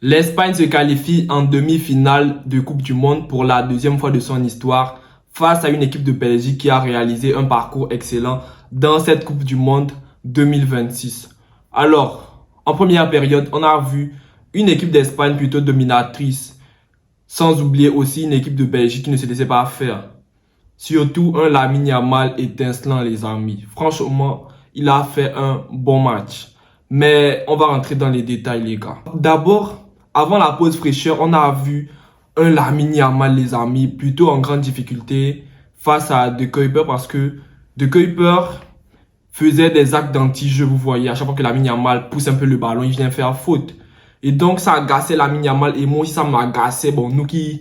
L'Espagne se qualifie en demi-finale de Coupe du Monde pour la deuxième fois de son histoire face à une équipe de Belgique qui a réalisé un parcours excellent dans cette Coupe du Monde 2026. Alors, en première période, on a vu une équipe d'Espagne plutôt dominatrice, sans oublier aussi une équipe de Belgique qui ne se laissait pas faire. Surtout un Lamine Yamal étincelant, les amis. Franchement, il a fait un bon match. Mais on va rentrer dans les détails, les gars. D'abord, avant la pause fraîcheur, on a vu un Lamine Yamal, les amis, plutôt en grande difficulté face à De Kuyper parce que De Kuyper faisait des actes d'anti-jeu, vous voyez. À chaque fois que Lamine Yamal pousse un peu le ballon, il vient faire faute. Et donc, ça agaçait Lamine Yamal et moi aussi, ça m'agaçait. Bon, nous qui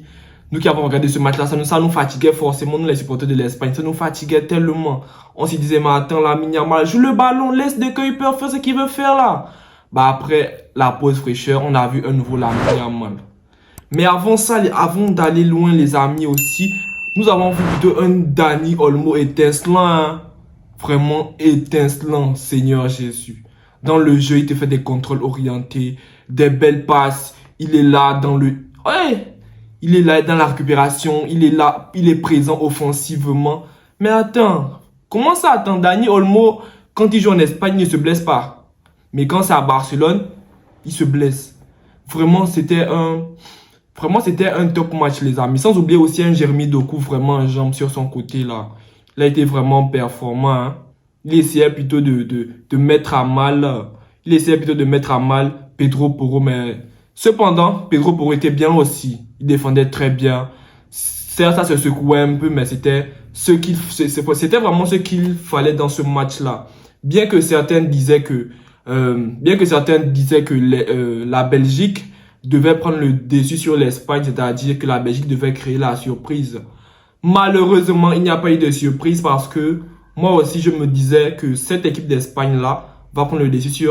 avons regardé ce match-là, ça nous fatiguait forcément, nous les supporters de l'Espagne, ça nous fatiguait tellement. On se disait, mais attends, Lamine Yamal, joue le ballon, laisse De Kuyper faire ce qu'il veut faire là. Bah après la pause fraîcheur, on a vu un nouveau Lamine Yamal. Mais avant ça, avant d'aller loin les amis aussi, nous avons vu plutôt un Dani Olmo étincelant, hein. Vraiment étincelant, Seigneur Jésus. Dans le jeu, il te fait des contrôles orientés, des belles passes, il est là dans le... Ouais, il est là dans la récupération, il est là, il est présent offensivement. Mais attends, comment ça attends? Dani Olmo, quand il joue en Espagne, il ne se blesse pas. Mais quand c'est à Barcelone, il se blesse. Vraiment, c'était un top match, les amis. Sans oublier aussi un Jérémy Doku, vraiment en jambe sur son côté, là. Il a été vraiment performant, hein. Il essayait plutôt de mettre à mal, Pedro Porro, mais cependant, Pedro Porro était bien aussi. Il défendait très bien. Certes, ça se secouait un peu, mais c'était vraiment ce qu'il fallait dans ce match-là. Bien que certains disaient que la Belgique devait prendre le dessus sur l'Espagne, c'est-à-dire que la Belgique devait créer la surprise. Malheureusement, il n'y a pas eu de surprise parce que moi aussi, je me disais que cette équipe d'Espagne-là va prendre le dessus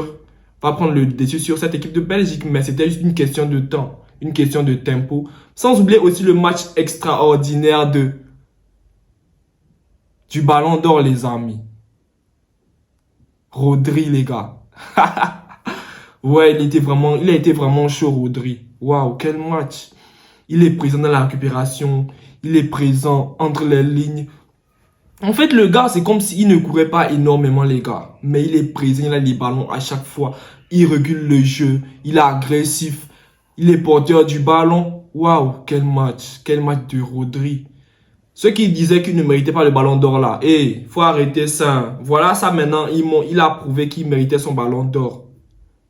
sur cette équipe de Belgique, mais c'était juste une question de temps, une question de tempo. Sans oublier aussi le match extraordinaire du Ballon d'Or, les amis. Rodri, les gars. Ouais, il a été vraiment chaud, Rodri. Waouh, quel match. Il est présent dans la récupération. Il est présent entre les lignes. En fait, le gars, c'est comme s'il ne courait pas énormément, les gars. Mais il est présent, il a les ballons à chaque fois. Il régule le jeu. Il est agressif. Il est porteur du ballon. Waouh, quel match. Quel match de Rodri. Ceux qui disaient qu'il ne méritait pas le ballon d'or là. Eh, faut arrêter ça. Voilà ça maintenant. Il a prouvé qu'il méritait son ballon d'or.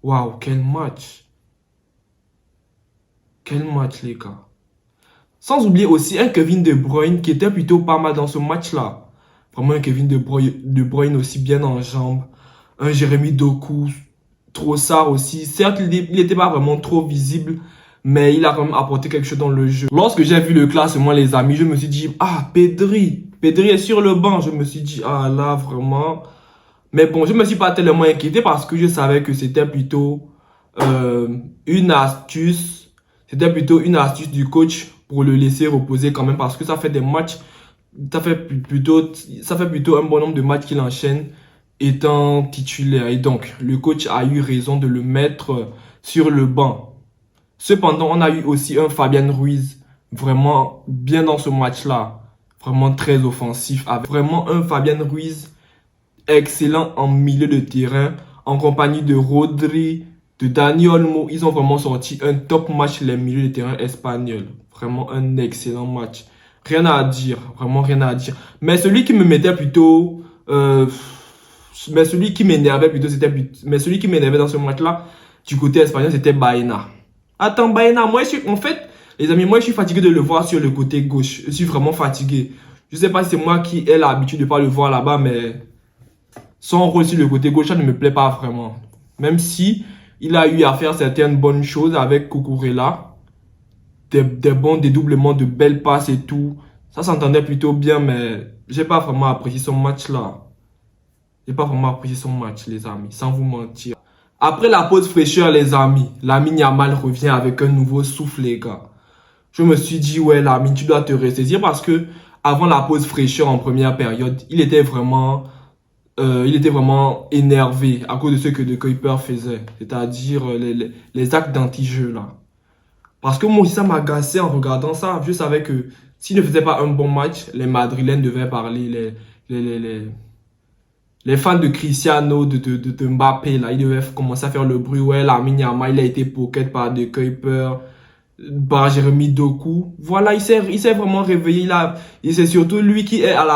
Waouh, quel match. Quel match, les gars. Sans oublier aussi un Kevin De Bruyne qui était plutôt pas mal dans ce match-là. Vraiment un Kevin De Bruyne aussi bien en jambes. Un Jérémy Doku. Trossard aussi. Certes, il n'était pas vraiment trop visible, mais il a quand même apporté quelque chose dans le jeu. Lorsque j'ai vu le classement, les amis, je me suis dit, ah, Pedri est sur le banc. Je me suis dit, ah là, vraiment. Mais bon, je ne me suis pas tellement inquiété parce que je savais que c'était plutôt une astuce. C'était plutôt une astuce du coach pour le laisser reposer quand même parce que ça fait des matchs, ça fait plutôt un bon nombre de matchs qu'il enchaîne étant titulaire. Et donc, le coach a eu raison de le mettre sur le banc. Cependant, on a eu aussi un Fabian Ruiz vraiment bien dans ce match-là. Vraiment très offensif. Avec vraiment un Fabian Ruiz excellent en milieu de terrain, en compagnie de Rodri, de Dani Olmo. Ils ont vraiment sorti un top match, les milieux de terrain espagnols. Vraiment un excellent match. Rien à dire, vraiment rien à dire. Mais celui qui me mettait plutôt... mais celui qui m'énervait dans ce match-là, du côté espagnol, c'était Baena. Attends, Baena, en fait, les amis, moi je suis fatigué de le voir sur le côté gauche. Je suis vraiment fatigué. Je sais pas si c'est moi qui ai l'habitude de pas le voir là-bas, mais... son rôle sur le côté gauche, ça ne me plaît pas vraiment. Même si il a eu à faire certaines bonnes choses avec Cucurella. Des bons dédoublements, de belles passes et tout. Ça s'entendait plutôt bien, mais j'ai pas vraiment apprécié son match là. J'ai pas vraiment apprécié son match, les amis, sans vous mentir. Après la pause fraîcheur, les amis, Lamine Yamal revient avec un nouveau souffle, les gars. Je me suis dit, ouais, Lamine, tu dois te ressaisir parce que avant la pause fraîcheur en première période, il était vraiment énervé à cause de ce que De Kuyper faisait. C'est-à-dire les actes d'anti-jeu là. Parce que moi aussi, ça m'agaçait en regardant ça. Je savais que s'il ne faisait pas un bon match, les Madrilènes devaient parler, les, les, les, les fans de Cristiano, de Mbappé, là, ils devaient commencer à faire le bruit. Ouais, Lamine Yamal, il a été pocket par De Kuyper, par Jérémy Doku. Voilà, il s'est vraiment réveillé. Et c'est surtout lui qui est à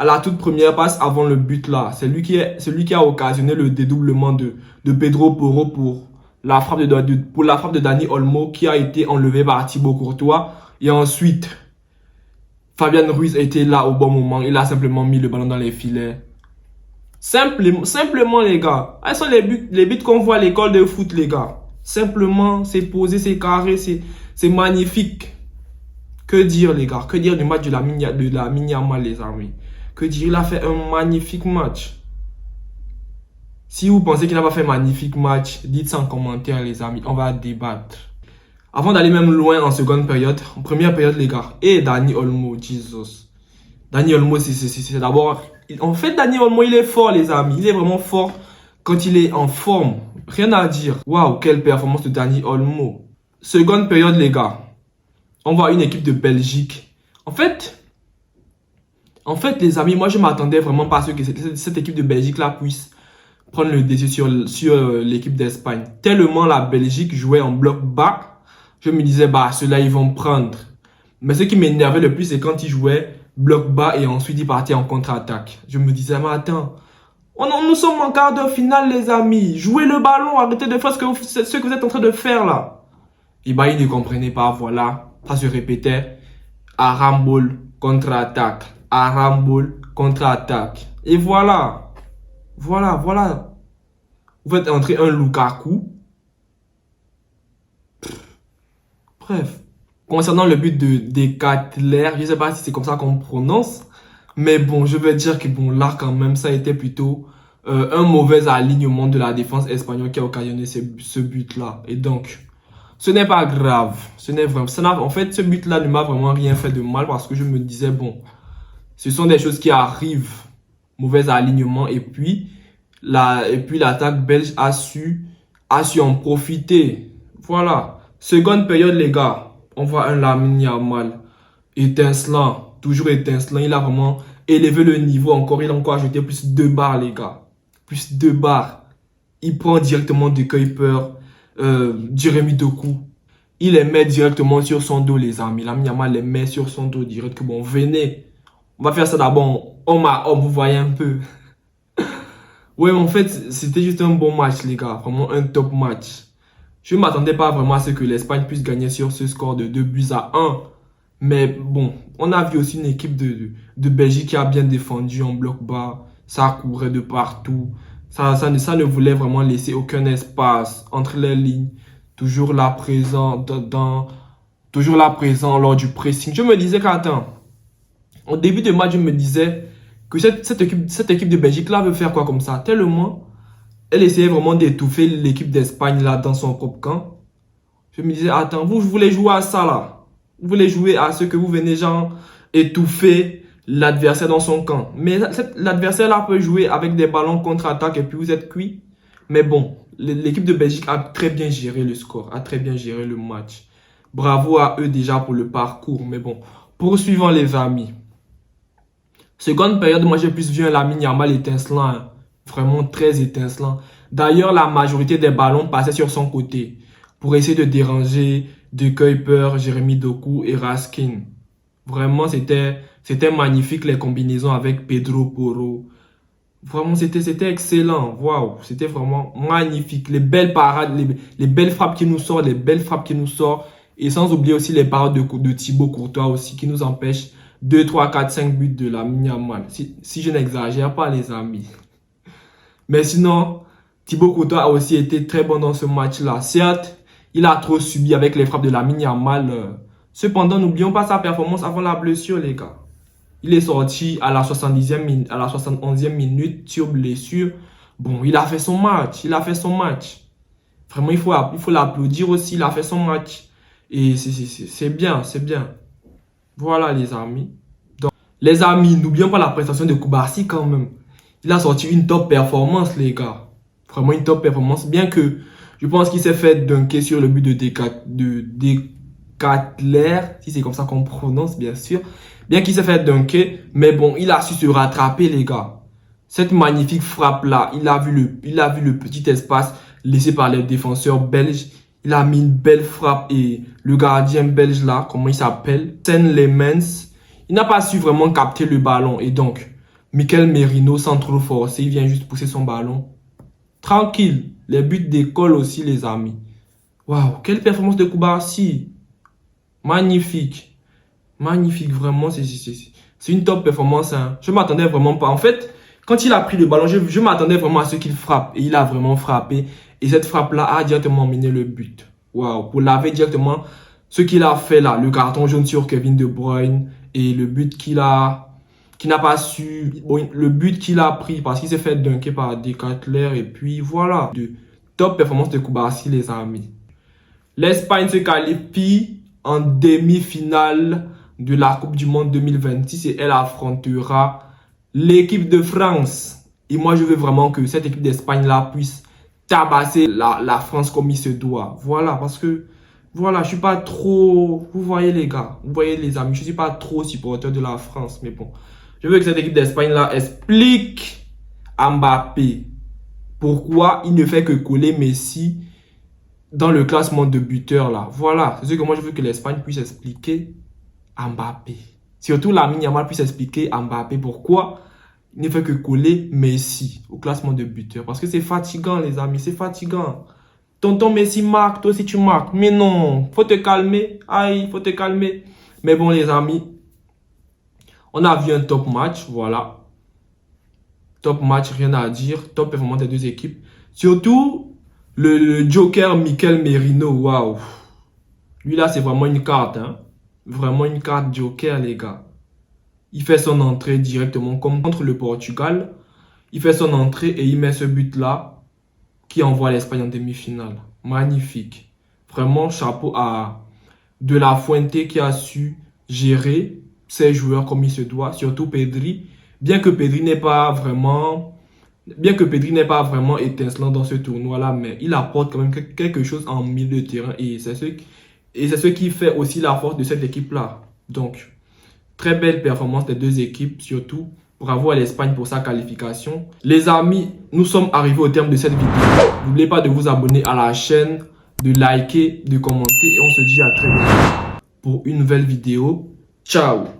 la toute première passe avant le but là. C'est lui qui a occasionné le dédoublement de Pedro Porro pour pour la frappe de Dani Olmo qui a été enlevée par Thibaut Courtois. Et ensuite, Fabian Ruiz était là au bon moment. Il a simplement mis le ballon dans les filets. Simplement les gars. Ce sont les buts qu'on voit à l'école de foot, les gars. Simplement, c'est posé, c'est carré, c'est magnifique. Que dire, les gars? Que dire du match de la Yamal, les amis? Que dire? Il a fait un magnifique match. Si vous pensez qu'il n'a pas fait un magnifique match, dites ça en commentaire, les amis. On va débattre. Avant d'aller même loin en seconde période, en première période, les gars. Et Dani Olmo, Jesus. Dani Olmo, c'est d'abord... En fait, Dani Olmo, il est fort, les amis. Il est vraiment fort quand il est en forme. Rien à dire. Waouh, quelle performance de Dani Olmo. Seconde période, les gars. On voit une équipe de Belgique. En fait, les amis, moi, je m'attendais vraiment pas à ce que cette équipe de Belgique-là puisse prendre le dessus sur l'équipe d'Espagne. Tellement la Belgique jouait en bloc bas, je me disais, bah, ceux-là, ils vont prendre. Mais ce qui m'énervait le plus, c'est quand ils jouaient bloc bas et ensuite ils partaient en contre-attaque. Je me disais, mais attends, nous sommes en quart de finale, les amis. Jouez le ballon, arrêtez de faire ce que vous êtes en train de faire là. Et bah, ils ne comprenaient pas, voilà. Ça se répétait. Arambol, contre-attaque. Arambol, contre-attaque. Et voilà. Voilà. Vous faites entrer un Lukaku. Bref. Concernant le but de Decathlon, je ne sais pas si c'est comme ça qu'on prononce. Mais bon, je vais dire que bon, là quand même, ça a été plutôt un mauvais alignement de la défense espagnole qui a occasionné ce but-là. Et donc, ce n'est pas grave. En fait, ce but-là ne m'a vraiment rien fait de mal parce que je me disais, bon, ce sont des choses qui arrivent. Mauvais alignement. Et puis l'attaque belge a su en profiter. Voilà. Seconde période, les gars. On voit un Lamine Yamal étincelant. Toujours étincelant. Il a vraiment élevé le niveau encore. Il a encore ajouté plus 2 barres, les gars. Plus 2 barres. Il prend directement De Kuyper, Jérémy Doku. Il les met directement sur son dos, les amis. Lamine Yamal les met sur son dos direct. Bon, venez. On va faire ça d'abord homme à homme, vous voyez un peu. Ouais, en fait, c'était juste un bon match, les gars. Vraiment un top match. Je ne m'attendais pas vraiment à ce que l'Espagne puisse gagner sur ce score de 2-1. Mais bon, on a vu aussi une équipe de Belgique qui a bien défendu en bloc bas. Ça courait de partout. Ça ne voulait vraiment laisser aucun espace entre les lignes. Toujours là présent lors du pressing. Je me disais qu'attends, au début de match, je me disais que cette équipe de Belgique là veut faire quoi comme ça? Tellement, elle essayait vraiment d'étouffer l'équipe d'Espagne là dans son propre camp. Je me disais, attends, vous voulez jouer à ça là? Vous voulez jouer à ce que vous venez genre étouffer l'adversaire dans son camp. Mais l'adversaire là peut jouer avec des ballons contre-attaque et puis vous êtes cuit. Mais bon, l'équipe de Belgique a très bien géré le score, a très bien géré le match. Bravo à eux déjà pour le parcours. Mais bon, poursuivons les amis. Seconde période, moi j'ai plus vu un Lamine Yamal étincelant, hein. Vraiment très étincelant. D'ailleurs, la majorité des ballons passaient sur son côté pour essayer de déranger De Kuyper, Jérémy Doku et Raskin. Vraiment, c'était magnifique les combinaisons avec Pedro Porro. Vraiment, c'était excellent. Waouh, c'était vraiment magnifique. Les belles parades, les belles frappes qui nous sortent, Et sans oublier aussi les parades de Thibaut Courtois aussi qui nous empêchent 2, 3, 4, 5 buts de Lamine Yamal. Si je n'exagère pas, les amis. Mais sinon, Thibaut Courtois a aussi été très bon dans ce match-là. Certes, il a trop subi avec les frappes de Lamine Yamal. Cependant, n'oublions pas sa performance avant la blessure, les gars. Il est sorti à la 71e minute sur blessure. Bon, il a fait son match. Vraiment, il faut l'applaudir aussi. Il a fait son match. Et c'est bien. Voilà, les amis. Donc, les amis, n'oublions pas la prestation de Koubarsi quand même. Il a sorti une top performance, les gars. Vraiment une top performance. Bien que je pense qu'il s'est fait dunker sur le but de Cutler, si c'est comme ça qu'on prononce, bien sûr. Bien qu'il s'est fait dunker, mais bon, il a su se rattraper, les gars. Cette magnifique frappe-là, il a vu le petit espace laissé par les défenseurs belges. Il a mis une belle frappe et le gardien belge là, comment il s'appelle? Sen Lemens. Il n'a pas su vraiment capter le ballon et donc, Mikel Merino, sans trop forcer, il vient juste pousser son ballon. Tranquille, les buts d'école aussi, les amis. Waouh, quelle performance de Koubarsi. Magnifique. Magnifique, vraiment, c'est une top performance. Hein. Je m'attendais vraiment pas. En fait, quand il a pris le ballon, je m'attendais vraiment à ce qu'il frappe. Et il a vraiment frappé. Et cette frappe-là a directement mené le but. Waouh, pour laver directement ce qu'il a fait là. Le carton jaune sur Kevin De Bruyne. Et le but qu'il n'a pas su, bon, le but qu'il a pris parce qu'il s'est fait dunker par Decathlon et puis voilà, de top performance de Koubarsi, les amis. L'Espagne se qualifie en demi-finale de la Coupe du Monde 2026 et elle affrontera l'équipe de France. Et moi, je veux vraiment que cette équipe d'Espagne-là puisse tabasser la France comme il se doit. Voilà, parce que voilà, je suis pas trop, vous voyez les gars, vous voyez les amis, je suis pas trop supporter de la France, mais bon. Je veux que cette équipe d'Espagne là explique à Mbappé pourquoi il ne fait que coller Messi dans le classement de buteurs là. Voilà, c'est ce que moi je veux que l'Espagne puisse expliquer à Mbappé. Surtout Lamine Yamal puisse expliquer à Mbappé pourquoi il ne fait que coller Messi au classement de buteurs. Parce que c'est fatigant les amis, c'est fatigant. Tonton Messi marque, toi aussi tu marques. Mais non, faut te calmer. Aïe, faut te calmer. Mais bon les amis, on a vu un top match, voilà. Top match, rien à dire. Top performance des deux équipes. Surtout, le Joker Mikel Merino, waouh. Lui là, c'est vraiment une carte, hein. Vraiment une carte Joker, les gars. Il fait son entrée directement, comme contre le Portugal. Il fait son entrée et il met ce but-là qui envoie l'Espagne en demi-finale. Magnifique. Vraiment, chapeau à De La Fuente qui a su gérer ses joueurs comme il se doit, surtout Pedri. Bien que Pedri n'est pas vraiment étincelant dans ce tournoi-là, mais il apporte quand même quelque chose en milieu de terrain et c'est ce qui fait aussi la force de cette équipe-là. Donc, très belle performance des deux équipes, surtout. Bravo à l'Espagne pour sa qualification. Les amis, nous sommes arrivés au terme de cette vidéo. N'oubliez pas de vous abonner à la chaîne, de liker, de commenter et on se dit à très bientôt pour une nouvelle vidéo. Ciao!